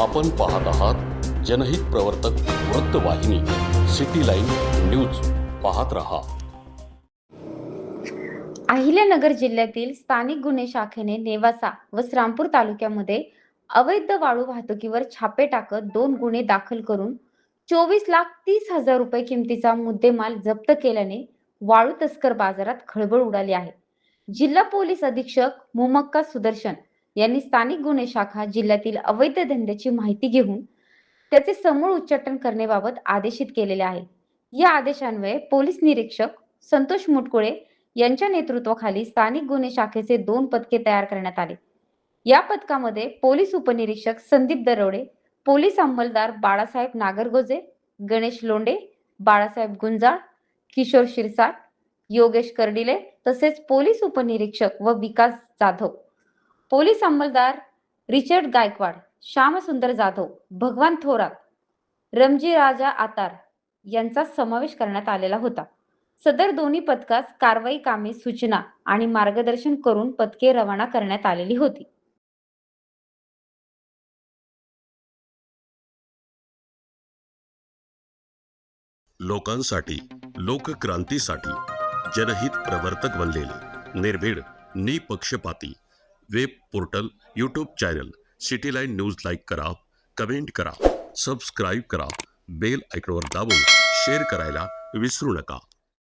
आपण पाहत आहात जनहित प्रवर्तक वृत्तवाहिनी सिटी लाईन न्यूज. पाहत रहा. अहिल्यानगर जिल्ह्यातील स्थानिक गुन्हे शाखेने नेवासा व श्रामपूर तालुक्यामध्ये अवैध वाळू वाहतुकीवर छापे टाकत 2 गुन्हे दाखल करून 24,30,000 रुपये किमतीचा मुद्देमाल जप्त केल्याने वाळू तस्कर बाजारात खळबळ उडाली आहे. जिल्हा पोलीस अधीक्षक मुमक्का सुदर्शन यांनी स्थानिक गुन्हे शाखा जिल्ह्यातील अवैध धंद्याची माहिती घेऊन त्याचे समूळ उच्चाटन करण्याबाबत आदेशित केलेले आहे. या आदेशान्वये पोलीस निरीक्षक संतोष मुटकुळे यांच्या नेतृत्वाखाली स्थानिक गुन्हे शाखेचे 2 पथके तयार करण्यात आले. या पथकामध्ये पोलीस उपनिरीक्षक संदीप दरोडे, पोलीस अंमलदार बाळासाहेब नागरगोजे, गणेश लोंढे, बाळासाहेब गुंजाळ, किशोर शिरसाट, योगेश कर्डिले तसेच पोलीस उपनिरीक्षक व विकास जाधव, पोलीस अंमलदार रिचर्ड गायकवाड, श्यामसुंदर जाधव, भगवान थोरात, रमजी राजा आतार यांचा समावेश करण्यात आलेला होता. सदर दोन्ही पथकास कारवाई कामे सूचना आणि मार्गदर्शन करून पथके रवाना करण्यात आलेली होती. लोकांसाठी, लोकक्रांतीसाठी जनहित प्रवर्तक बनलेले निर्भीड, निपक्षपाती web portal, YouTube channel city line news like करा, कमेंट करा, सबस्क्राईब करा, बेल आयकॉनवर दाबून शेअर करायला विसरू नका.